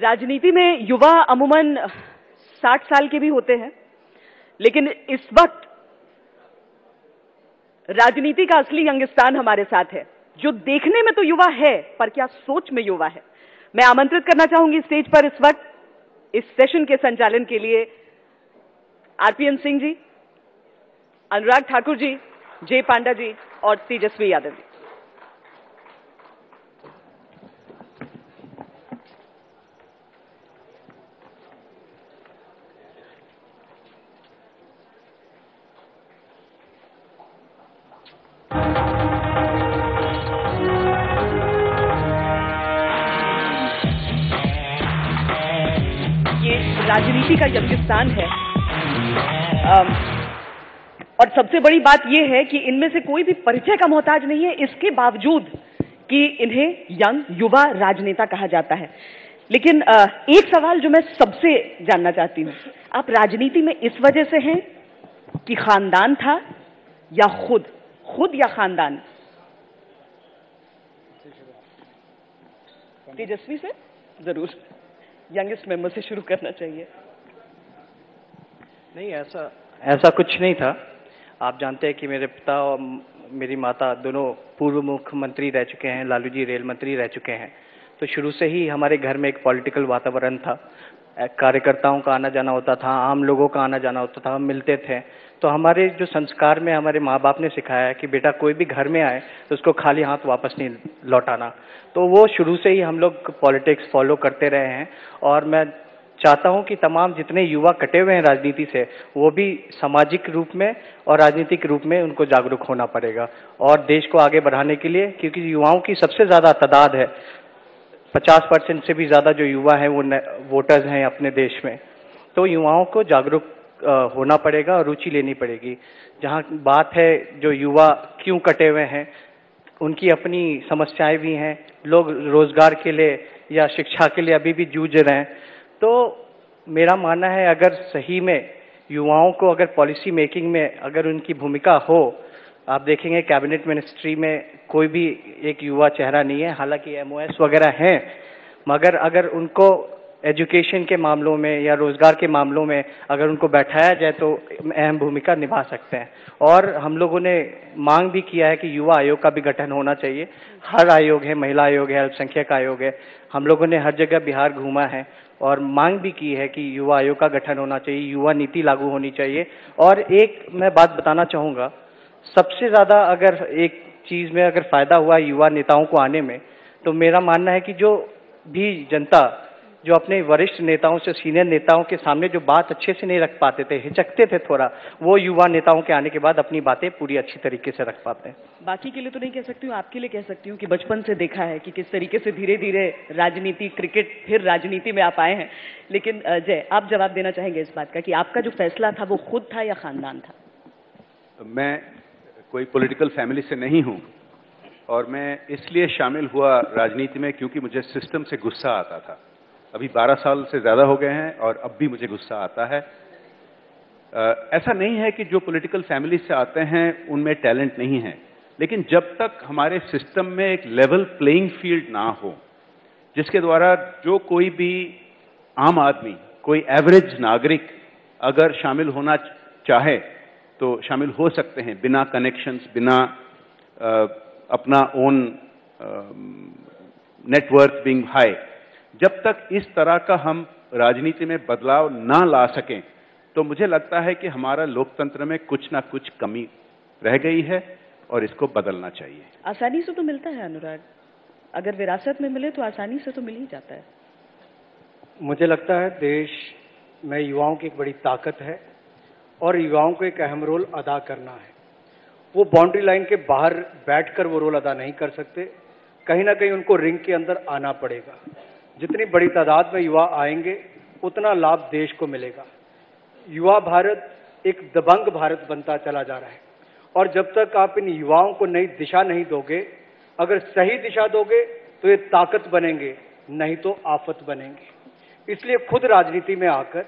राजनीति में युवा अमूमन 60 साल के भी होते हैं, लेकिन इस वक्त राजनीति का असली यंगस्तान हमारे साथ है, जो देखने में तो युवा है पर क्या सोच में युवा है। मैं आमंत्रित करना चाहूंगी स्टेज पर इस वक्त इस सेशन के संचालन के लिए आरपीएन सिंह जी, अनुराग ठाकुर जी, जय पांडा जी और तेजस्वी यादव जी। राजनीति का यंगस्तान है और सबसे बड़ी बात यह है कि इनमें से कोई भी परिचय का मोहताज नहीं है, इसके बावजूद कि इन्हें यंग युवा राजनेता कहा जाता है। लेकिन एक सवाल जो मैं सबसे जानना चाहती हूं, आप राजनीति में इस वजह से हैं कि खानदान था या खुद या खानदान? तेजस्वी से जरूर, यंगेस्ट मेंबर से शुरू करना चाहिए। नहीं, ऐसा कुछ नहीं था। आप जानते हैं कि मेरे पिता और मेरी माता दोनों पूर्व मुख्यमंत्री रह चुके हैं, लालू जी रेल मंत्री रह चुके हैं। तो शुरू से ही हमारे घर में एक पॉलिटिकल वातावरण था, कार्यकर्ताओं का आना जाना होता था, आम लोगों का आना जाना होता था, हम मिलते थे। तो हमारे जो संस्कार में हमारे माँ बाप ने सिखाया है कि बेटा कोई भी घर में आए तो उसको खाली हाथ वापस नहीं लौटाना। तो वो शुरू से ही हम लोग पॉलिटिक्स फॉलो करते रहे हैं और मैं चाहता हूं कि तमाम जितने युवा कटे हुए हैं राजनीति से, वो भी सामाजिक रूप में और राजनीतिक रूप में उनको जागरूक होना पड़ेगा और देश को आगे बढ़ाने के लिए, क्योंकि युवाओं की सबसे ज्यादा तादाद है, 50% से भी ज्यादा जो युवा हैं वो वोटर्स हैं अपने देश में। तो युवाओं को जागरूक होना पड़ेगा और रुचि लेनी पड़ेगी। जहां बात है जो युवा क्यों कटे हुए हैं, उनकी अपनी समस्याएं भी हैं, लोग रोजगार के लिए या शिक्षा के लिए अभी भी जूझ रहे हैं। तो मेरा मानना है अगर सही में युवाओं को अगर पॉलिसी मेकिंग में अगर उनकी भूमिका हो, आप देखेंगे कैबिनेट मिनिस्ट्री में कोई भी एक युवा चेहरा नहीं है, हालांकि एमओएस वगैरह हैं, मगर अगर उनको एजुकेशन के मामलों में या रोजगार के मामलों में अगर उनको बैठाया जाए तो अहम भूमिका निभा सकते हैं। और हम लोगों ने मांग भी किया है कि युवा आयोग का भी गठन होना चाहिए। हर आयोग है, महिला आयोग है, अल्पसंख्यक आयोग है, हम लोगों ने हर जगह बिहार घूमा है और मांग भी की है कि युवा आयोग का गठन होना चाहिए, युवा नीति लागू होनी चाहिए। और एक मैं बात बताना चाहूंगा, सबसे ज्यादा अगर एक चीज में अगर फायदा हुआ युवा नेताओं को आने में, तो मेरा मानना है कि जो भी जनता जो अपने वरिष्ठ नेताओं से, सीनियर नेताओं के सामने जो बात अच्छे से नहीं रख पाते थे, हिचकते थे थोड़ा, वो युवा नेताओं के आने के बाद अपनी बातें पूरी अच्छी तरीके से रख पाते हैं। बाकी के लिए तो नहीं कह सकती हूँ, आपके लिए कह सकती हूँ कि बचपन से देखा है कि किस तरीके से धीरे धीरे राजनीति, क्रिकेट, फिर राजनीति में आप आए हैं। लेकिन जय, आप जवाब देना चाहेंगे इस बात का कि आपका जो फैसला था वो खुद था या खानदान था? मैं कोई पॉलिटिकल फैमिली से नहीं हूं और मैं इसलिए शामिल हुआ राजनीति में क्योंकि मुझे सिस्टम से गुस्सा आता था। अभी 12 साल से ज्यादा हो गए हैं और अब भी मुझे गुस्सा आता है। ऐसा नहीं है कि जो पॉलिटिकल फैमिली से आते हैं उनमें टैलेंट नहीं है, लेकिन जब तक हमारे सिस्टम में एक लेवल प्लेइंग फील्ड ना हो, जिसके द्वारा जो कोई भी आम आदमी, कोई एवरेज नागरिक अगर शामिल होना चाहे तो शामिल हो सकते हैं, बिना कनेक्शंस, बिना अपना ओन नेटवर्क बीइंग हाई। जब तक इस तरह का हम राजनीति में बदलाव ना ला सकें तो मुझे लगता है कि हमारा लोकतंत्र में कुछ ना कुछ कमी रह गई है और इसको बदलना चाहिए। आसानी से तो मिलता है अनुराग, अगर विरासत में मिले तो आसानी से तो मिल ही जाता है। मुझे लगता है देश में युवाओं की एक बड़ी ताकत है और युवाओं को एक अहम रोल अदा करना है। वो बाउंड्री लाइन के बाहर बैठकर वो रोल अदा नहीं कर सकते, कहीं ना कहीं उनको रिंग के अंदर आना पड़ेगा। जितनी बड़ी तादाद में युवा आएंगे उतना लाभ देश को मिलेगा। युवा भारत एक दबंग भारत बनता चला जा रहा है और जब तक आप इन युवाओं को नई दिशा नहीं दोगे, अगर सही दिशा दोगे तो ये ताकत बनेंगे, नहीं तो आफत बनेंगे। इसलिए खुद राजनीति में आकर,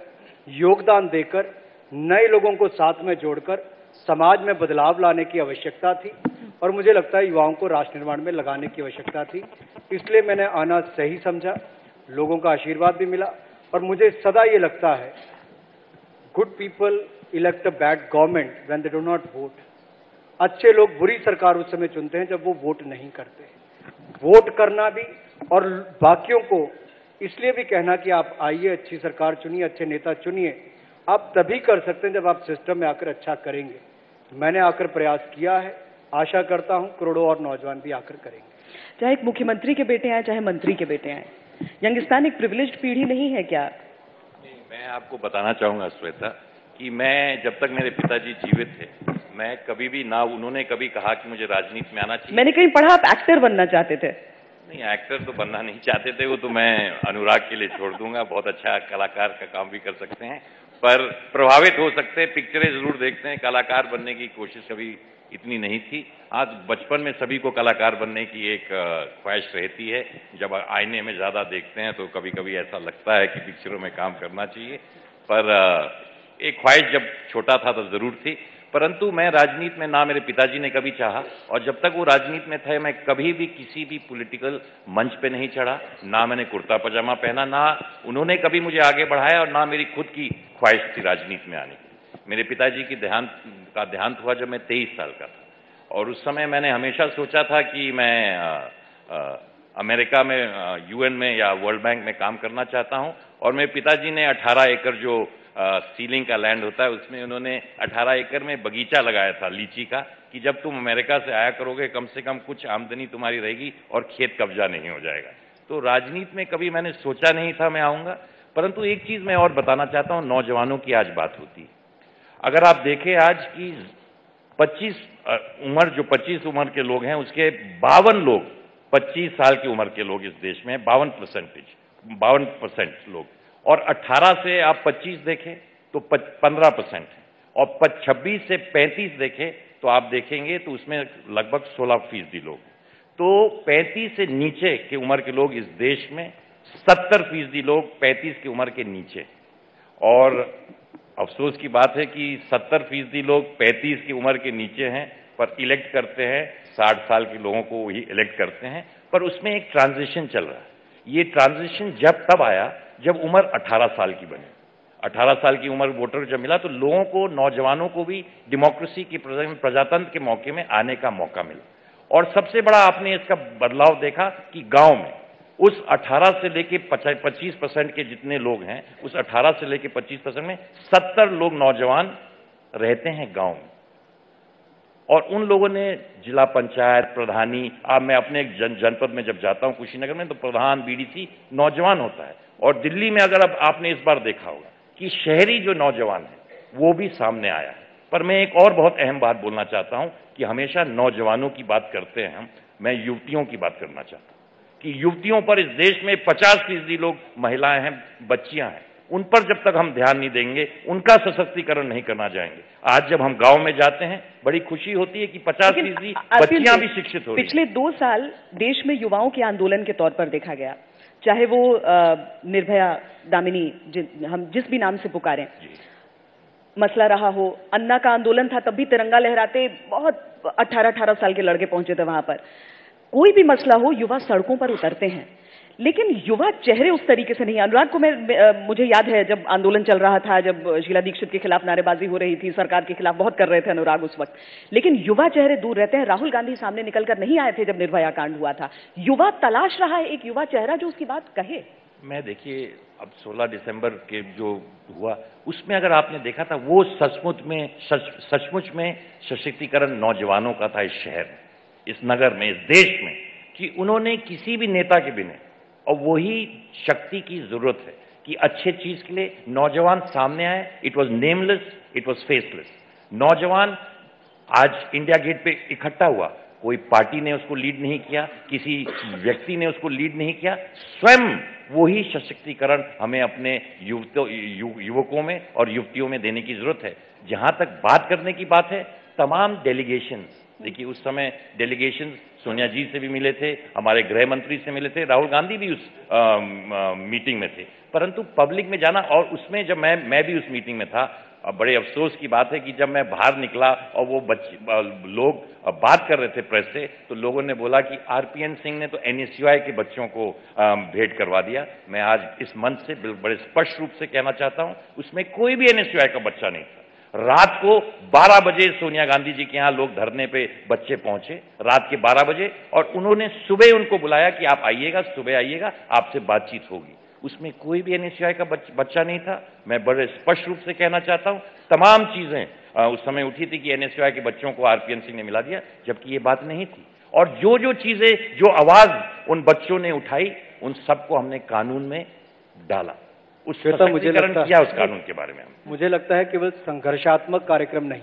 योगदान देकर, नए लोगों को साथ में जोड़कर समाज में बदलाव लाने की आवश्यकता थी और मुझे लगता है युवाओं को राष्ट्र निर्माण में लगाने की आवश्यकता थी। इसलिए मैंने आना सही समझा लोगों का आशीर्वाद भी मिला, और मुझे सदा ये लगता है good people elect a bad government when they do not vote. अच्छे लोग बुरी सरकार उस समय चुनते हैं जब वो वोट नहीं करते। वोट करना भी और बाकियों को इसलिए भी कहना कि आप आइए, अच्छी सरकार चुनिए, अच्छे नेता चुनिए, आप तभी कर सकते हैं जब आप सिस्टम में आकर अच्छा करेंगे। मैंने आकर प्रयास किया है, आशा करता हूं करोड़ों और नौजवान भी आकर करेंगे। चाहे एक मुख्यमंत्री के बेटे आए, चाहे मंत्री के बेटे आए, यंगिस्तान एक प्रिविलेज्ड पीढ़ी नहीं है क्या? नहीं, मैं आपको बताना चाहूंगा श्वेता कि मैं जब तक मेरे पिताजी जीवित थे, मैं कभी भी ना उन्होंने कभी कहा कि मुझे राजनीति में आना चाहिए। मैंने कहीं पढ़ा आप एक्टर बनना चाहते थे। नहीं, एक्टर तो बनना नहीं चाहते थे, वो तो मैं अनुराग के लिए छोड़ दूंगा, बहुत अच्छा कलाकार का काम भी कर सकते हैं, पर प्रभावित हो सकते हैं, पिक्चरें जरूर देखते हैं। कलाकार बनने की कोशिश कभी इतनी नहीं थी। आज बचपन में सभी को कलाकार बनने की एक ख्वाहिश रहती है। जब आईने में ज्यादा देखते हैं तो कभी कभी ऐसा लगता है कि पिक्चरों में काम करना चाहिए, पर एक ख्वाहिश जब छोटा था तो जरूर थी। परंतु मैं राजनीति में, ना मेरे पिताजी ने कभी चाहा, और जब तक वो राजनीति में थे मैं कभी भी किसी भी पॉलिटिकल मंच पे नहीं चढ़ा, ना मैंने कुर्ता पजामा पहना, ना उन्होंने कभी मुझे आगे बढ़ाया, और ना मेरी खुद की ख्वाहिश थी राजनीति में आने की। मेरे पिताजी की देहांत हुआ जब मैं 23 साल का था, और उस समय मैंने हमेशा सोचा था कि मैं अमेरिका में यूएन में या वर्ल्ड बैंक में काम करना चाहता हूं। और मेरे पिताजी ने 18 एकड़ जो सीलिंग का लैंड होता है, उसमें उन्होंने 18 एकड़ में बगीचा लगाया था लीची का, कि जब तुम अमेरिका से आया करोगे कम से कम कुछ आमदनी तुम्हारी रहेगी और खेत कब्जा नहीं हो जाएगा। तो राजनीति में कभी मैंने सोचा नहीं था मैं आऊंगा। परंतु एक चीज मैं और बताना चाहता हूं, नौजवानों की आज बात होती है। अगर आप देखें आज की 25 उम्र के लोग हैं, उसके 52 लोग 25 साल की उम्र के लोग इस देश में, 52% लोग, और 18 से आप 25 देखें तो 15% है, और 26 से 35 देखें तो आप देखेंगे तो उसमें लगभग 16% लोग। तो 35 से नीचे की उम्र के लोग इस देश में, 70% लोग 35 की उम्र के नीचे। और अफसोस की बात है कि 70% लोग 35 की उम्र के नीचे हैं, पर इलेक्ट करते हैं 60 साल के लोगों को ही इलेक्ट करते हैं। पर उसमें एक ट्रांजिशन चल रहा है। ये ट्रांजिशन जब तब आया जब उम्र 18 साल की बनी। 18 साल की उम्र वोटर जब मिला तो लोगों को, नौजवानों को भी डेमोक्रेसी की, प्रजातंत्र के मौके में आने का मौका मिला। और सबसे बड़ा आपने इसका बदलाव देखा कि गांव में उस 18 से लेके 25% के जितने लोग हैं, उस 18 से लेके 25% में 70 लोग नौजवान रहते हैं गांव में। और उन लोगों ने जिला पंचायत प्रधानी, अब मैं अपने एक जनपद में जब जाता हूं कुशीनगर में, तो प्रधान बीडीसी नौजवान होता है। और दिल्ली में अगर अब आपने इस बार देखा होगा कि शहरी जो नौजवान है वो भी सामने आया है। पर मैं एक और बहुत अहम बात बोलना चाहता हूं कि हमेशा नौजवानों की बात करते हैं हम, मैं युवतियों की बात करना चाहता हूं कि युवतियों पर इस देश में 50% लोग महिलाएं हैं, बच्चियां हैं, उन पर जब तक हम ध्यान नहीं देंगे, उनका सशक्तिकरण नहीं करना जाएंगे। आज जब हम गांव में जाते हैं बड़ी खुशी होती है कि 50% बच्चियां भी शिक्षित हो रही हैं। पिछले 2 साल देश में युवाओं के आंदोलन के तौर पर देखा गया, चाहे वो निर्भया दामिनी, हम जिस भी नाम से पुकारें, मसला रहा हो, अन्ना का आंदोलन था, तब भी तिरंगा लहराते बहुत 18 साल के लड़के पहुंचे थे वहां पर। कोई भी मसला हो, युवा सड़कों पर उतरते हैं, लेकिन युवा चेहरे उस तरीके से नहीं। अनुराग को मुझे याद है जब आंदोलन चल रहा था, जब शीला दीक्षित के खिलाफ नारेबाजी हो रही थी, सरकार के खिलाफ बहुत कर रहे थे अनुराग उस वक्त, लेकिन युवा चेहरे दूर रहते हैं। राहुल गांधी सामने निकलकर नहीं आए थे जब निर्भया कांड हुआ था। युवा तलाश रहा है एक युवा चेहरा जो उसकी बात कहे। मैं देखिए, अब 16 दिसंबर के जो हुआ उसमें अगर आपने देखा था, वो सचमुच में सशक्तिकरण नौजवानों का था इस शहर में, इस नगर में, इस देश में, कि उन्होंने किसी भी नेता के बिना, और वही शक्ति की जरूरत है कि अच्छे चीज के लिए नौजवान सामने आए। It was nameless, it was faceless. नौजवान आज इंडिया गेट पे इकट्ठा हुआ, कोई पार्टी ने उसको लीड नहीं किया, किसी व्यक्ति ने उसको लीड नहीं किया, स्वयं वही सशक्तिकरण हमें अपने युवकों में और युवतियों में देने की जरूरत है। जहां तक बात करने की बात है, तमाम डेलीगेशंस, देखिए उस समय डेलीगेशन सोनिया जी से भी मिले थे, हमारे गृह मंत्री से मिले थे, राहुल गांधी भी उस मीटिंग में थे। परंतु पब्लिक में जाना, और उसमें जब मैं भी उस मीटिंग में था, बड़े अफसोस की बात है कि जब मैं बाहर निकला और वो लोग बात कर रहे थे प्रेस से, तो लोगों ने बोला कि आरपीएन सिंह ने तो एनएसयूआई के बच्चों को भेंट करवा दिया। मैं आज इस मंच से बड़े स्पष्ट रूप से कहना चाहता हूं, उसमें कोई भी एनएसयूआई का बच्चा नहीं था। रात को 12 बजे सोनिया गांधी जी के यहां लोग धरने पे बच्चे पहुंचे, रात के 12 बजे, और उन्होंने सुबह उनको बुलाया कि आप आइएगा, सुबह आइएगा, आपसे बातचीत होगी। उसमें कोई भी एनएसयूआई का बच्चा नहीं था। मैं बड़े स्पष्ट रूप से कहना चाहता हूं, तमाम चीजें उस समय उठी थी कि एनएसयूआई के बच्चों को आरपीएन सिंह ने मिला दिया, जबकि ये बात नहीं थी। और जो चीजें, जो आवाज उन बच्चों ने उठाई, उन सबको हमने कानून में डाला, उस सशक्तिकरण किया उस कानून के बारे में। मुझे लगता है केवल संघर्षात्मक कार्यक्रम नहीं,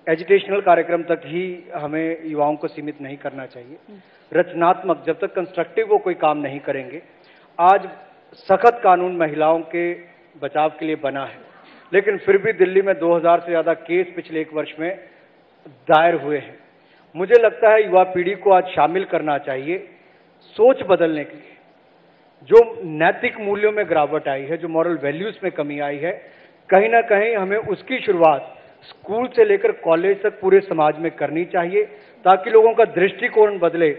एजुकेशनल कार्यक्रम तक ही हमें युवाओं को सीमित नहीं करना चाहिए। रचनात्मक, जब तक कंस्ट्रक्टिव वो कोई काम नहीं करेंगे। आज सख्त कानून महिलाओं के बचाव के लिए बना है, लेकिन फिर भी दिल्ली में 2000 से ज्यादा केस पिछले 1 वर्ष में दायर हुए हैं। मुझे लगता है युवा पीढ़ी को आज शामिल करना चाहिए सोच बदलने के लिए। जो नैतिक मूल्यों में गिरावट आई है, जो मॉरल वैल्यूज में कमी आई है, कहीं ना कहीं हमें उसकी शुरुआत स्कूल से लेकर कॉलेज तक पूरे समाज में करनी चाहिए, ताकि लोगों का दृष्टिकोण बदले।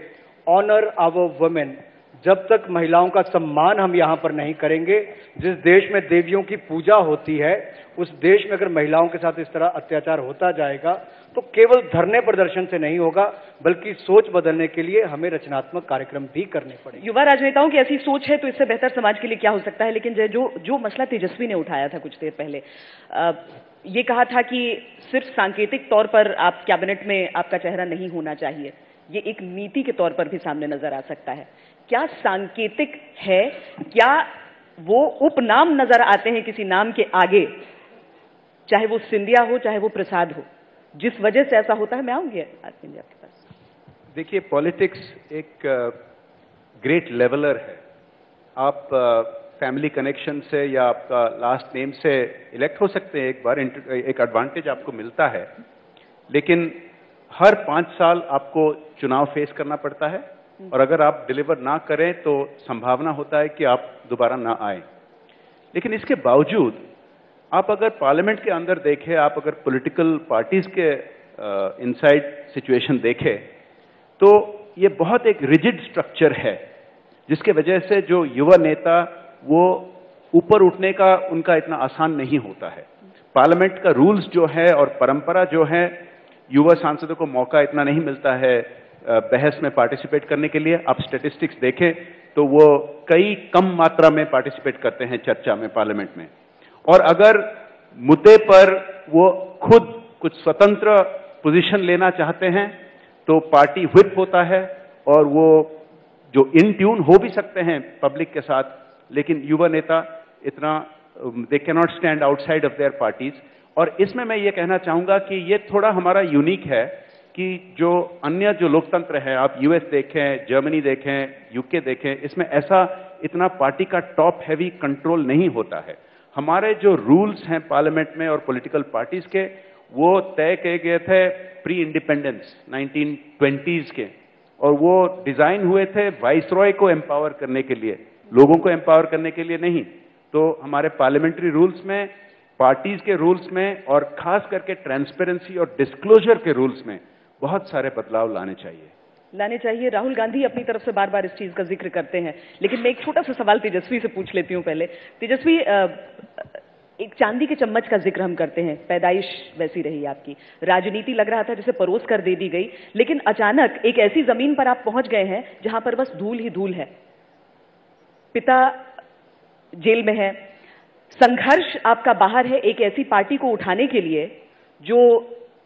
ऑनर आवर वुमेन, जब तक महिलाओं का सम्मान हम यहां पर नहीं करेंगे, जिस देश में देवियों की पूजा होती है, उस देश में अगर महिलाओं के साथ इस तरह अत्याचार होता जाएगा, तो केवल धरने प्रदर्शन से नहीं होगा, बल्कि सोच बदलने के लिए हमें रचनात्मक कार्यक्रम भी करने पड़ेंगे। युवा राजनेताओं की ऐसी सोच है तो इससे बेहतर समाज के लिए क्या हो सकता है। लेकिन जो मसला तेजस्वी ने उठाया था कुछ देर पहले, ये कहा था कि सिर्फ सांकेतिक तौर पर आप कैबिनेट में आपका चेहरा नहीं होना चाहिए, ये एक नीति के तौर पर भी सामने नजर आ सकता है। क्या सांकेतिक है? क्या वो उपनाम नजर आते हैं किसी नाम के आगे, चाहे वो सिंधिया हो चाहे वो प्रसाद हो, जिस वजह से ऐसा होता है? मैं आऊंगी आपके पास। देखिए, पॉलिटिक्स एक ग्रेट लेवलर है। आप फैमिली कनेक्शन से या आपका लास्ट नेम से इलेक्ट हो सकते हैं, एक बार एक एडवांटेज आपको मिलता है, लेकिन हर 5 साल आपको चुनाव फेस करना पड़ता है, और अगर आप डिलीवर ना करें तो संभावना होता है कि आप दोबारा ना आए। लेकिन इसके बावजूद आप अगर पार्लियामेंट के अंदर देखें, आप अगर पॉलिटिकल पार्टीज के इनसाइड सिचुएशन देखें, तो ये बहुत एक रिजिड स्ट्रक्चर है, जिसके वजह से जो युवा नेता वो ऊपर उठने का उनका इतना आसान नहीं होता है। पार्लियामेंट का रूल्स जो है और परंपरा जो है, युवा सांसदों को मौका इतना नहीं मिलता है बहस में पार्टिसिपेट करने के लिए। आप स्टैटिस्टिक्स देखें तो वो कई कम मात्रा में पार्टिसिपेट करते हैं चर्चा में पार्लियामेंट में, और अगर मुद्दे पर वो खुद कुछ स्वतंत्र पोजीशन लेना चाहते हैं तो पार्टी व्हिप होता है, और वो जो इन ट्यून हो भी सकते हैं पब्लिक के साथ, लेकिन युवा नेता इतना they can not stand outside of their parties. और इसमें मैं ये कहना चाहूंगा कि ये थोड़ा हमारा यूनिक है कि जो अन्य जो लोकतंत्र है, आप यूएस देखें, जर्मनी देखें, यूके देखें, इसमें ऐसा इतना पार्टी का टॉप हैवी कंट्रोल नहीं होता है। हमारे जो रूल्स हैं पार्लियामेंट में और पॉलिटिकल पार्टीज के, वो तय किए गए थे प्री इंडिपेंडेंस 1920s के, और वो डिजाइन हुए थे वाइसरॉय को एम्पावर करने के लिए, लोगों को एम्पावर करने के लिए नहीं। तो हमारे पार्लियामेंट्री रूल्स में, पार्टीज के रूल्स में, और खास करके ट्रांसपेरेंसी और डिस्क्लोजर के रूल्स में बहुत सारे बदलाव लाने चाहिए। राहुल गांधी अपनी तरफ से बार बार इस चीज का जिक्र करते हैं, लेकिन मैं एक छोटा सा सवाल तेजस्वी से पूछ लेती हूं पहले। तेजस्वी, एक चांदी के चम्मच का जिक्र हम करते हैं, पैदाइश वैसी रही आपकी, राजनीति लग रहा था जैसे परोस कर दे दी गई, लेकिन अचानक एक ऐसी जमीन पर आप पहुंच गए हैं जहां पर बस धूल ही धूल है। पिता जेल में है, संघर्ष आपका बाहर है एक ऐसी पार्टी को उठाने के लिए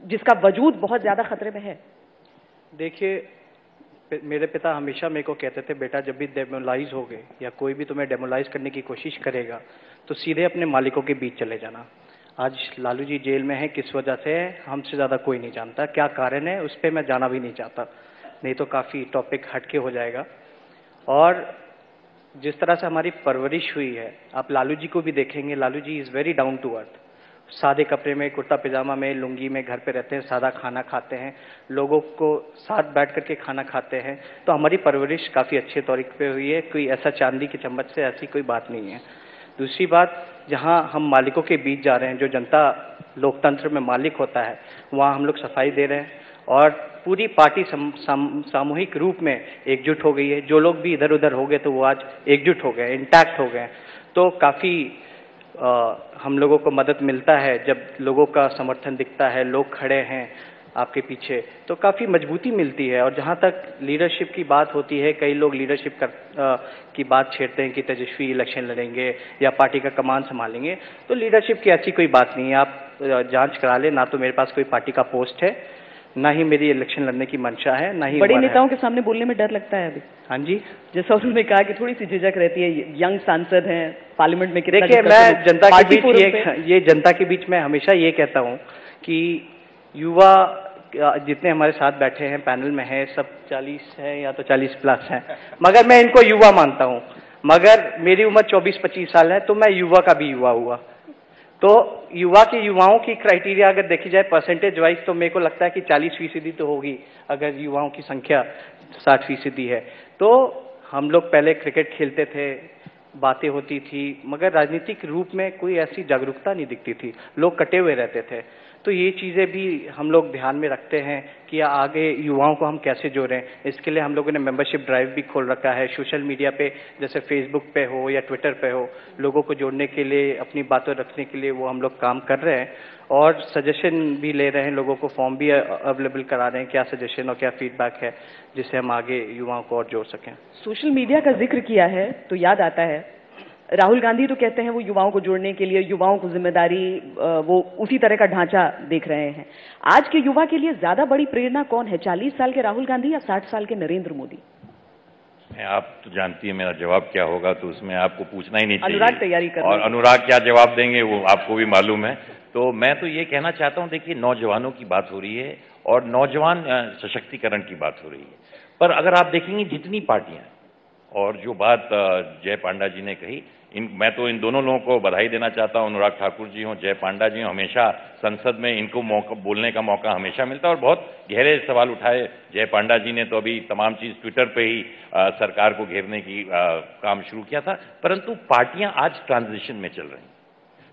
जिसका वजूद बहुत ज्यादा खतरे में है। देखिए, मेरे पिता हमेशा मेरे को कहते थे, बेटा जब भी डेमोलाइज हो गए या कोई भी तुम्हें डेमोलाइज करने की कोशिश करेगा तो सीधे अपने मालिकों के बीच चले जाना। आज लालू जी जेल में है, किस वजह से है हमसे ज्यादा कोई नहीं जानता, क्या कारण है उस पर मैं जाना भी नहीं चाहता, नहीं तो काफी टॉपिक हटके हो जाएगा। और जिस तरह से हमारी परवरिश हुई है, आप लालू जी को भी देखेंगे, Lalu ji is very down to earth, सादे कपड़े में, कुर्ता पैजामा में, लुंगी में घर पे रहते हैं, सादा खाना खाते हैं, लोगों को साथ बैठ करके खाना खाते हैं। तो हमारी परवरिश काफी अच्छे तरीके पे हुई है, कोई ऐसा चांदी के चम्मच से ऐसी कोई बात नहीं है। दूसरी बात, जहां हम मालिकों के बीच जा रहे हैं, जो जनता लोकतंत्र में मालिक होता है, वहां हम लोग सफाई दे रहे हैं और पूरी पार्टी सामूहिक रूप में एकजुट हो गई है। जो लोग भी इधर उधर हो गए तो वो आज एकजुट हो गए, इंटैक्ट हो गए। तो काफ़ी हम लोगों को मदद मिलता है जब लोगों का समर्थन दिखता है, लोग खड़े हैं आपके पीछे, तो काफ़ी मजबूती मिलती है। और जहाँ तक लीडरशिप की बात होती है, कई लोग लीडरशिप की बात छेड़ते हैं कि तेजस्वी इलेक्शन लड़ेंगे या पार्टी का कमान संभालेंगे, तो लीडरशिप की ऐसी कोई बात नहीं है। आप जांच करा ले, ना तो मेरे पास कोई पार्टी का पोस्ट है, ना ही मेरी इलेक्शन लड़ने की मंशा है, ना ही बड़े नेताओं के सामने बोलने में डर लगता है अभी? हाँ जी, जैसा उन्होंने कहा कि थोड़ी सी झिझक रहती है, यंग सांसद हैं, पार्लियामेंट में कितना। देखिए, मैं जनता के बीच जनता के बीच में हमेशा ये कहता हूँ कि युवा जितने हमारे साथ बैठे हैं पैनल में है, सब 40 है या तो 40 प्लस हैं, मगर मैं इनको युवा मानता हूँ। मगर मेरी उम्र 24-25 साल है, तो मैं युवा का भी युवा हुआ। तो युवाओं की क्राइटेरिया अगर देखी जाए परसेंटेज वाइज, तो मेरे को लगता है कि 40% तो होगी अगर युवाओं की संख्या 60% है। तो हम लोग पहले क्रिकेट खेलते थे, बातें होती थी, मगर राजनीतिक रूप में कोई ऐसी जागरूकता नहीं दिखती थी, लोग कटे हुए रहते थे। तो ये चीज़ें भी हम लोग ध्यान में रखते हैं कि आगे युवाओं को हम कैसे जोड़ें। इसके लिए हम लोगों ने मेंबरशिप ड्राइव भी खोल रखा है। सोशल मीडिया पे, जैसे फेसबुक पे हो या ट्विटर पे हो, लोगों को जोड़ने के लिए, अपनी बातें रखने के लिए वो हम लोग काम कर रहे हैं और सजेशन भी ले रहे हैं। लोगों को फॉर्म भी अवेलेबल करा रहे हैं, क्या सजेशन और क्या फीडबैक है, जिससे हम आगे युवाओं को और जोड़ सकें। सोशल मीडिया का जिक्र किया है तो याद आता है, राहुल गांधी तो कहते हैं वो युवाओं को जोड़ने के लिए, युवाओं को जिम्मेदारी, वो उसी तरह का ढांचा देख रहे हैं। आज के युवा के लिए ज्यादा बड़ी प्रेरणा कौन है, 40 साल के राहुल गांधी या 60 साल के नरेंद्र मोदी? आप तो जानती है मेरा जवाब क्या होगा, तो उसमें आपको पूछना ही नहीं चाहिए। अनुराग तैयारी कर, और अनुराग क्या जवाब देंगे वो आपको भी मालूम है। तो मैं तो ये कहना चाहता हूँ, देखिए नौजवानों की बात हो रही है और नौजवान सशक्तिकरण की बात हो रही है। पर अगर आप देखेंगे जितनी पार्टियां, और जो बात जय पांडा जी ने कही, मैं तो इन दोनों लोगों को बधाई देना चाहता हूं, अनुराग ठाकुर जी हों, जय पांडा जी हों, हमेशा संसद में इनको बोलने का मौका हमेशा मिलता है और बहुत गहरे सवाल उठाए। जय पांडा जी ने तो अभी तमाम चीज ट्विटर पे ही सरकार को घेरने की काम शुरू किया था। परंतु पार्टियां आज ट्रांजिशन में चल रही हैं,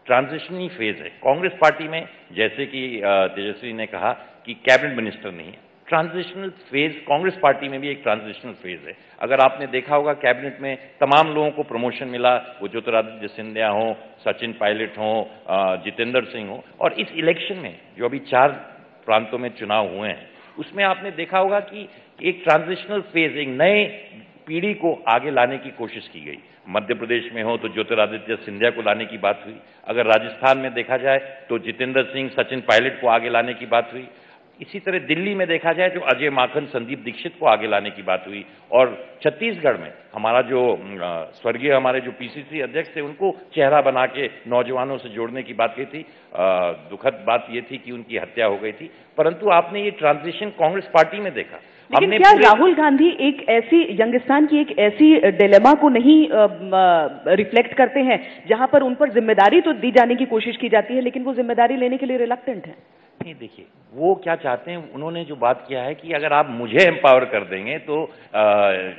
ट्रांजिशनल फेज है। कांग्रेस पार्टी में जैसे कि तेजस्वी ने कहा कि कैबिनेट मिनिस्टर नहीं है, ट्रांजिशनल फेज कांग्रेस पार्टी में भी एक ट्रांजिशनल फेज है। अगर आपने देखा होगा कैबिनेट में तमाम लोगों को प्रमोशन मिला, वो ज्योतिरादित्य सिंधिया हो, सचिन पायलट हो, जितेंद्र सिंह हो। और इस इलेक्शन में जो अभी 4 प्रांतों में चुनाव हुए हैं, उसमें आपने देखा होगा कि एक ट्रांजिशनल फेज, एक नए पीढ़ी को आगे लाने की कोशिश की गई। मध्य प्रदेश में हो तो ज्योतिरादित्य सिंधिया को लाने की बात हुई, अगर राजस्थान में देखा जाए तो जितेंद्र सिंह, सचिन पायलट को आगे लाने की बात हुई। इसी तरह दिल्ली में देखा जाए तो अजय माकन, संदीप दीक्षित को आगे लाने की बात हुई। और छत्तीसगढ़ में हमारा जो स्वर्गीय हमारे जो पीसीसी अध्यक्ष थे, उनको चेहरा बना के नौजवानों से जोड़ने की बात की थी। दुखद बात यह थी कि उनकी हत्या हो गई थी। परंतु आपने ये ट्रांजिशन कांग्रेस पार्टी में देखा। लेकिन क्या राहुल गांधी एक ऐसी, यंगिस्तान की एक ऐसी डिलेमा को नहीं रिफ्लेक्ट करते हैं जहां पर उन पर जिम्मेदारी तो दी जाने की कोशिश की जाती है, लेकिन वो जिम्मेदारी लेने के लिए रिलक्टेंट है? नहीं, देखिए वो क्या चाहते हैं, उन्होंने जो बात किया है कि अगर आप मुझे एम्पावर कर देंगे तो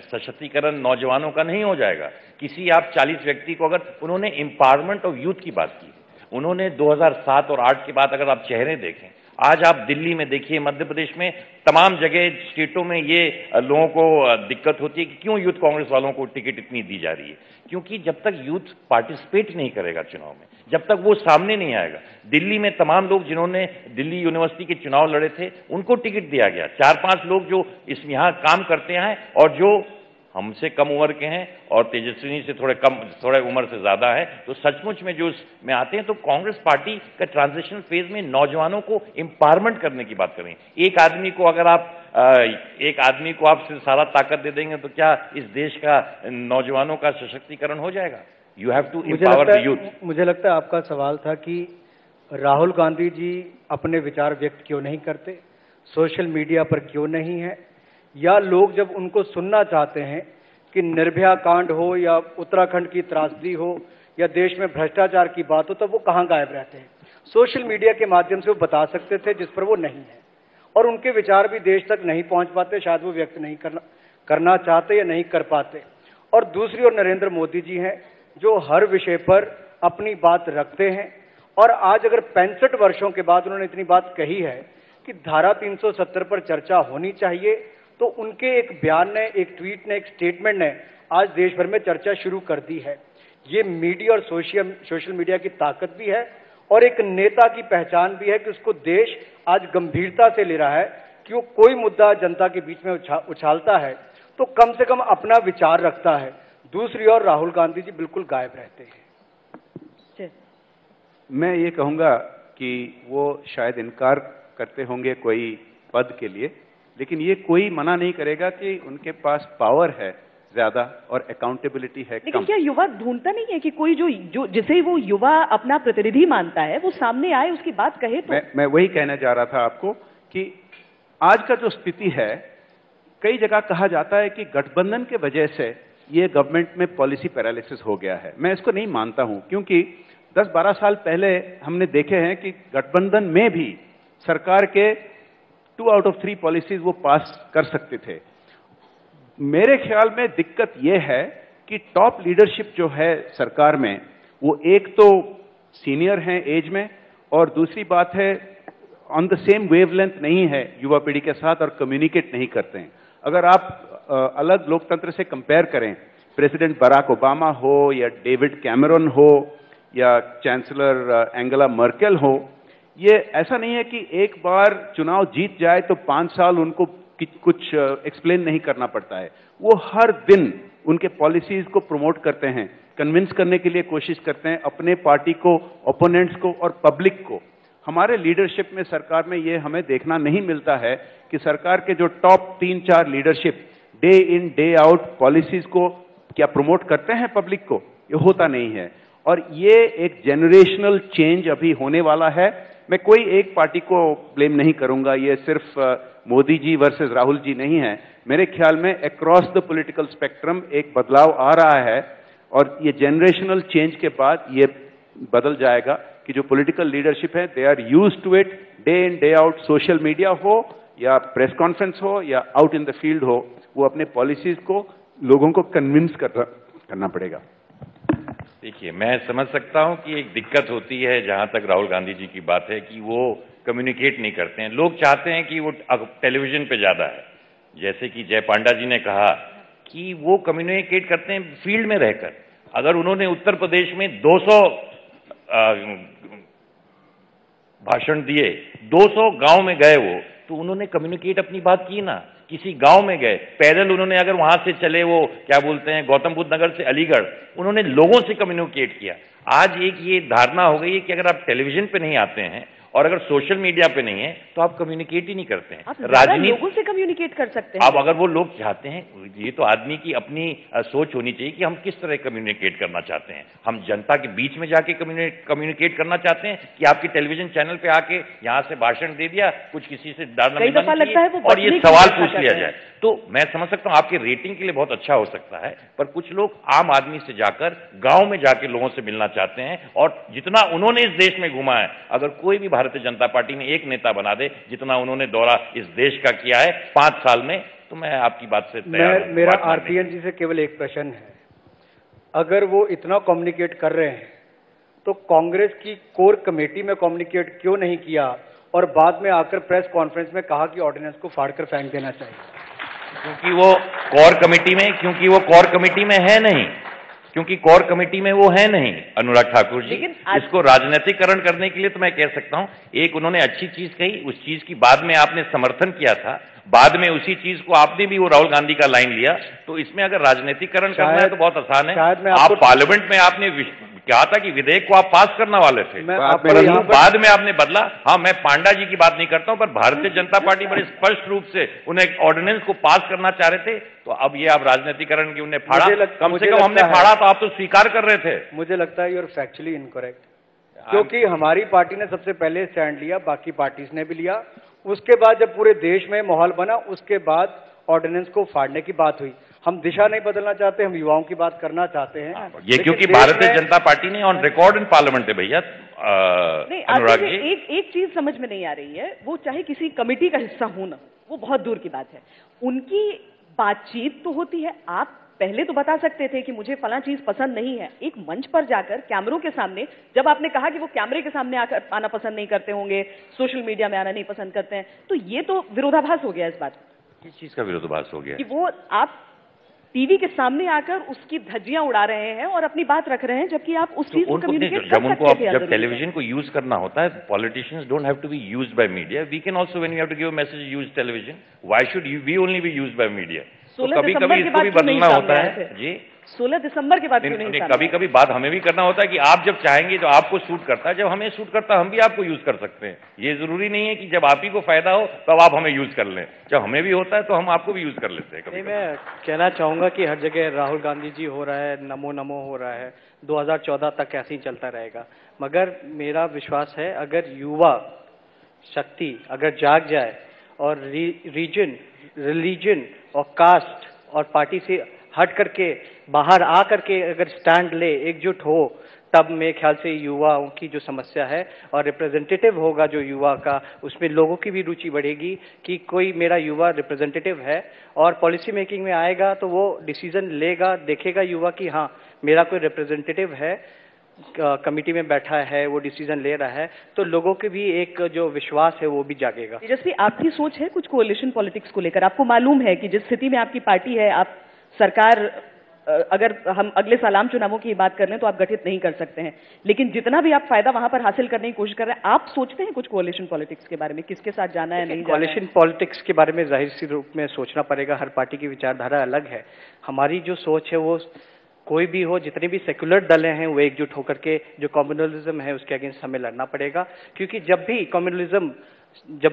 सशक्तिकरण नौजवानों का नहीं हो जाएगा। किसी आप 40 व्यक्ति को, अगर उन्होंने एम्पावरमेंट ऑफ यूथ की बात की, उन्होंने 2007 और 8 के बाद अगर आप चेहरे देखें, आज आप दिल्ली में देखिए, मध्य प्रदेश में, तमाम जगह स्टेटों में ये लोगों को दिक्कत होती है कि क्यों यूथ कांग्रेस वालों को टिकट इतनी दी जा रही है। क्योंकि जब तक यूथ पार्टिसिपेट नहीं करेगा चुनाव में, जब तक वो सामने नहीं आएगा। दिल्ली में तमाम लोग जिन्होंने दिल्ली यूनिवर्सिटी के चुनाव लड़े थे, उनको टिकट दिया गया। 4-5 लोग जो यहाँ काम करते हैं और जो हमसे कम उम्र के हैं और तेजस्विनी से थोड़े उम्र से ज्यादा है, तो सचमुच में जो इसमें आते हैं, तो कांग्रेस पार्टी का ट्रांजिशन फेज में नौजवानों को एम्पावरमेंट करने की बात करें। एक आदमी को आप सारा ताकत दे देंगे तो क्या इस देश का नौजवानों का सशक्तिकरण हो जाएगा? You have to empower the youth. मुझे लगता है आपका सवाल था कि राहुल गांधी जी अपने विचार व्यक्त क्यों नहीं करते, सोशल मीडिया पर क्यों नहीं है, या लोग जब उनको सुनना चाहते हैं कि निर्भया कांड हो या उत्तराखंड की त्रासदी हो या देश में भ्रष्टाचार की बात हो, तो वो कहाँ गायब रहते हैं? सोशल मीडिया के माध्यम से वो बता सकते थे, जिस पर वो नहीं है, और उनके विचार भी देश तक नहीं पहुंच पाते, शायद वो व्यक्त नहीं करना चाहते या नहीं कर पाते। और दूसरी ओर नरेंद्र मोदी जी हैं, जो हर विषय पर अपनी बात रखते हैं। और आज अगर 65 वर्षों के बाद उन्होंने इतनी बात कही है कि धारा 370 पर चर्चा होनी चाहिए, तो उनके एक बयान ने, एक ट्वीट ने, एक स्टेटमेंट ने आज देश भर में चर्चा शुरू कर दी है। ये मीडिया और सोशल मीडिया की ताकत भी है और एक नेता की पहचान भी है कि उसको देश आज गंभीरता से ले रहा है कि वो कोई मुद्दा जनता के बीच में उछालता है तो कम से कम अपना विचार रखता है। दूसरी ओर राहुल गांधी जी बिल्कुल गायब रहते हैं। मैं ये कहूंगा कि वो शायद इनकार करते होंगे कोई पद के लिए, लेकिन ये कोई मना नहीं करेगा कि उनके पास पावर है ज्यादा और अकाउंटेबिलिटी है कम। लेकिन क्या युवा ढूंढता नहीं है कि कोई जो जिसे वो युवा अपना प्रतिनिधि मानता है वो सामने आए, उसकी बात कहे? तो मैं वही कहने जा रहा था आपको कि आज का जो स्थिति है, कई जगह कहा जाता है कि गठबंधन के वजह से ये गवर्नमेंट में पॉलिसी पैरालिसिस हो गया है। मैं इसको नहीं मानता हूं, क्योंकि 10-12 साल पहले हमने देखे हैं कि गठबंधन में भी सरकार के 2 आउट ऑफ 3 पॉलिसीज वो पास कर सकते थे। मेरे ख्याल में दिक्कत यह है कि टॉप लीडरशिप जो है सरकार में, वो एक तो सीनियर हैं एज में, और दूसरी बात है ऑन द सेम वेवलेंथ नहीं है युवा पीढ़ी के साथ और कम्युनिकेट नहीं करते हैं। अगर आप अलग लोकतंत्र से कंपेयर करें, प्रेसिडेंट बराक ओबामा हो या डेविड कैमरन हो या चांसलर एंगेला मर्केल हो, ये ऐसा नहीं है कि एक बार चुनाव जीत जाए तो 5 साल उनको कुछ एक्सप्लेन नहीं करना पड़ता है। वो हर दिन उनके पॉलिसीज को प्रमोट करते हैं, कन्विंस करने के लिए कोशिश करते हैं अपने पार्टी को, ओपोनेंट्स को और पब्लिक को। हमारे लीडरशिप में, सरकार में ये हमें देखना नहीं मिलता है कि सरकार के जो top 3-4 leadership day in day out policies को क्या प्रमोट करते हैं पब्लिक को, ये होता नहीं है। और ये एक जेनरेशनल चेंज अभी होने वाला है। मैं कोई एक पार्टी को ब्लेम नहीं करूंगा, ये सिर्फ मोदी जी वर्सेस राहुल जी नहीं है। मेरे ख्याल में अक्रॉस द पॉलिटिकल स्पेक्ट्रम एक बदलाव आ रहा है और ये जेनरेशनल चेंज के बाद ये बदल जाएगा कि जो पॉलिटिकल लीडरशिप है, they are used to it. Day in day out social media हो या प्रेस कॉन्फ्रेंस हो या आउट इन द फील्ड हो, वो अपने पॉलिसीज को लोगों को कन्विंस करना पड़ेगा। देखिए, मैं समझ सकता हूं कि एक दिक्कत होती है जहां तक राहुल गांधी जी की बात है कि वो कम्युनिकेट नहीं करते हैं। लोग चाहते हैं कि वो टेलीविजन पे ज्यादा है, जैसे कि जय पांडा जी ने कहा कि वो कम्युनिकेट करते हैं फील्ड में रहकर। अगर उन्होंने उत्तर प्रदेश में 200 भाषण दिए, 200 गांव में गए वो, तो उन्होंने कम्युनिकेट अपनी बात की ना। किसी गांव में गए, पैदल उन्होंने, अगर वहां से चले, वो क्या बोलते हैं, गौतम बुद्ध नगर से अलीगढ़, उन्होंने लोगों से कम्युनिकेट किया। आज एक ये धारणा हो गई है कि अगर आप टेलीविजन पे नहीं आते हैं और अगर सोशल मीडिया पे नहीं है तो आप कम्युनिकेट ही नहीं करते हैं। राजनीति लोगों से कम्युनिकेट कर सकते हैं। अब अगर वो लोग चाहते हैं, ये तो आदमी की अपनी सोच होनी चाहिए कि हम किस तरह कम्युनिकेट करना चाहते हैं। हम जनता के बीच में जाके कम्युनिकेट करना चाहते हैं कि आपकी टेलीविजन चैनल पे आके यहाँ से भाषण दे दिया, कुछ किसी से और ये सवाल पूछ लिया जाए। तो मैं समझ सकता हूं आपके रेटिंग के लिए बहुत अच्छा हो सकता है, पर कुछ लोग आम आदमी से जाकर गांव में जाके लोगों से मिलना चाहते हैं। और जितना उन्होंने इस देश में घुमा है, अगर कोई भी भारतीय जनता पार्टी में एक नेता बना दे जितना उन्होंने दौरा इस देश का किया है 5 साल में, तो मैं आपकी बात से तैयार हूं। मेरा आरपीएन जी से केवल एक प्रश्न है, अगर वो इतना कम्युनिकेट कर रहे हैं तो कांग्रेस की कोर कमेटी में कम्युनिकेट क्यों नहीं किया और बाद में आकर प्रेस कॉन्फ्रेंस में कहा कि ऑर्डिनेंस को फाड़कर फेंक देना चाहिए? क्योंकि वो कोर कमेटी में है नहीं, क्योंकि कोर कमेटी में वो है नहीं अनुराग ठाकुर जी। इसको राजनीतिकरण करने के लिए तो मैं कह सकता हूं, एक उन्होंने अच्छी चीज कही, उस चीज की बाद में आपने समर्थन किया था, बाद में उसी चीज को आपने भी वो राहुल गांधी का लाइन लिया। तो इसमें अगर राजनीतिकरण करना है तो बहुत आसान है। आप पार्लियामेंट में आपने कहा था कि विधेयक को आप पास करने वाले थे, बाद में आपने बदला। हाँ, मैं पांडा जी की बात नहीं करता हूं, पर भारतीय जनता पार्टी बड़े स्पष्ट रूप से उन्हें ऑर्डिनेंस को पास करना चाह रहे थे। तो अब ये आप राजनीतिकरण की उन्हें फाड़ा, कम से कम हमने फाड़ा तो आप तो स्वीकार कर रहे थे। मुझे लगता है यूर फैक्चुअली इनकरेक्ट, क्योंकि हमारी पार्टी ने सबसे पहले स्टैंड लिया, बाकी पार्टीज ने भी लिया। उसके बाद जब पूरे देश में माहौल बना, उसके बाद ऑर्डिनेंस को फाड़ने की बात हुई। हम दिशा नहीं बदलना चाहते, हम युवाओं की बात करना चाहते हैं। ये क्योंकि भारतीय जनता पार्टी ने ऑन रिकॉर्ड इन पार्लियामेंट है भैया। अनुराग जी, एक चीज समझ में नहीं आ रही है, वो चाहे किसी कमेटी का हिस्सा हो ना, वो बहुत दूर की बात है। उनकी बातचीत तो होती है, आप पहले तो बता सकते थे कि मुझे फला चीज पसंद नहीं है। एक मंच पर जाकर कैमरों के सामने, जब आपने कहा कि वो कैमरे के सामने आकर आना पसंद नहीं करते होंगे, सोशल मीडिया में आना नहीं पसंद करते हैं, तो ये तो विरोधाभास हो गया इस बात। किस चीज का विरोधाभास हो गया? कि वो आप टीवी के सामने आकर उसकी धज्जियां उड़ा रहे हैं और अपनी बात रख रहे हैं, जबकि आप उस चीज को कम्युनिकेट कर सकते थे। जब टेलीविजन को यूज करना होता है, politicians don't have to be used by media, we can also when we have to give a message use television, why should we only be used by media? तो कभी-कभी इसको भी बदलना होता है जी। 16 दिसंबर के बाद क्यों नहीं? कभी-कभी बात हमें भी करना होता है कि आप जब चाहेंगे तो आपको सूट करता है, जब हमें सूट करता है हम भी आपको यूज कर सकते हैं। ये जरूरी नहीं है कि जब आप ही को फायदा हो तब आप हमें यूज कर लें, जब हमें भी होता है तो हम आपको भी यूज कर लेते हैं। नहीं, मैं कहना चाहूंगा कि हर जगह राहुल गांधी जी हो रहा है, नमो नमो हो रहा है, 2014 तक ऐसे ही चलता रहेगा। मगर मेरा विश्वास है, अगर युवा शक्ति अगर जाग जाए और रीजन, रिलीजन और कास्ट और पार्टी से हट करके बाहर आ करके अगर स्टैंड ले, एकजुट हो, तब मेरे ख्याल से युवाओं की जो समस्या है और रिप्रेजेंटेटिव होगा जो युवा का, उसमें लोगों की भी रुचि बढ़ेगी कि कोई मेरा युवा रिप्रेजेंटेटिव है और पॉलिसी मेकिंग में आएगा तो वो डिसीजन लेगा, देखेगा युवा कि हाँ मेरा कोई रिप्रेजेंटेटिव है, कमिटी में बैठा है, वो डिसीजन ले रहा है, तो लोगों के भी एक जो विश्वास है वो भी जागेगा। तेजस्वी, आपकी सोच है कुछ कोalition पॉलिटिक्स को लेकर? आपको मालूम है कि जिस स्थिति में आपकी पार्टी है, आप सरकार, अगर हम अगले साल आम चुनावों की बात कर लें तो आप गठित नहीं कर सकते हैं, लेकिन जितना भी आप फायदा वहां पर हासिल करने की कोशिश कर रहे हैं, आप सोचते हैं कुछ कोalition पॉलिटिक्स के बारे में, किसके साथ जाना है, नहीं जाना है? कोalition पॉलिटिक्स के बारे में जाहिर सी रूप में सोचना पड़ेगा, हर पार्टी की विचारधारा अलग है। हमारी जो सोच है वो कोई भी हो, जितने भी सेक्युलर दल हैं वो एकजुट होकर के जो कम्युनलिज्म है उसके अगेंस्ट हमें लड़ना पड़ेगा, क्योंकि जब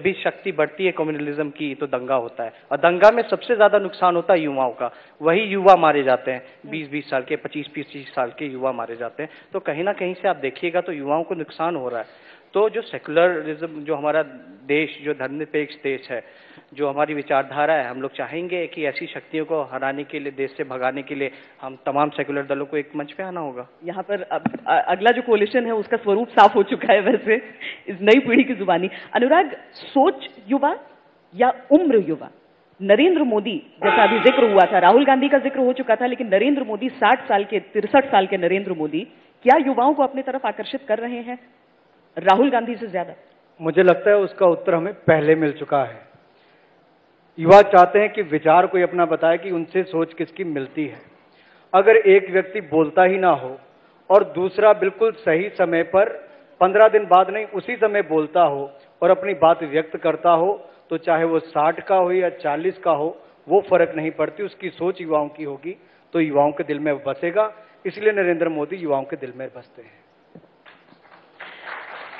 भी शक्ति बढ़ती है कम्युनलिज्म की तो दंगा होता है, और दंगा में सबसे ज्यादा नुकसान होता है युवाओं का। वही युवा मारे जाते हैं, 20-20 साल के, 25-25 साल के युवा मारे जाते हैं। तो कहीं ना कहीं से आप देखिएगा तो युवाओं को नुकसान हो रहा है। तो जो सेक्युलरिज्म, जो हमारा देश, जो धर्मनिरपेक्ष देश है, जो हमारी विचारधारा है, हम लोग चाहेंगे कि ऐसी शक्तियों को हराने के लिए, देश से भगाने के लिए हम तमाम सेक्युलर दलों को एक मंच पे आना होगा। यहाँ पर अगला जो कोalition है उसका स्वरूप साफ हो चुका है वैसे इस नई पीढ़ी की जुबानी। अनुराग, सोच युवा या उम्र युवा? नरेंद्र मोदी, जैसा अभी जिक्र हुआ था, राहुल गांधी का जिक्र हो चुका था, लेकिन नरेंद्र मोदी 60 साल के, 63 साल के नरेंद्र मोदी क्या युवाओं को अपनी तरफ आकर्षित कर रहे हैं राहुल गांधी से ज्यादा? मुझे लगता है उसका उत्तर हमें पहले मिल चुका है। युवा चाहते हैं कि विचार कोई अपना बताए कि उनसे सोच किसकी मिलती है। अगर एक व्यक्ति बोलता ही ना हो और दूसरा बिल्कुल सही समय पर 15 दिन बाद नहीं उसी समय बोलता हो और अपनी बात व्यक्त करता हो, तो चाहे वो 60 का हो या 40 का हो, वो फर्क नहीं पड़ती, उसकी सोच युवाओं की होगी तो युवाओं के दिल में बसेगा। इसलिए नरेंद्र मोदी युवाओं के दिल में बसते हैं।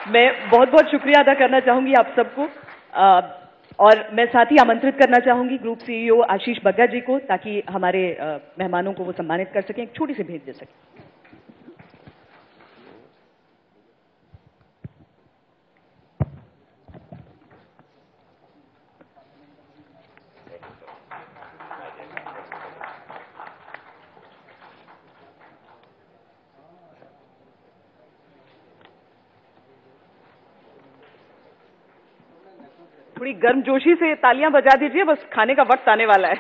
मैं बहुत बहुत शुक्रिया अदा करना चाहूंगी आप सबको, और मैं साथ ही आमंत्रित करना चाहूंगी ग्रुप सीईओ आशीष बग्गा जी को, ताकि हमारे मेहमानों को वो सम्मानित कर सकें, एक छोटी सी भेंट दे सकें। थोड़ी गर्मजोशी से तालियां बजा दीजिए, बस खाने का वक्त आने वाला है।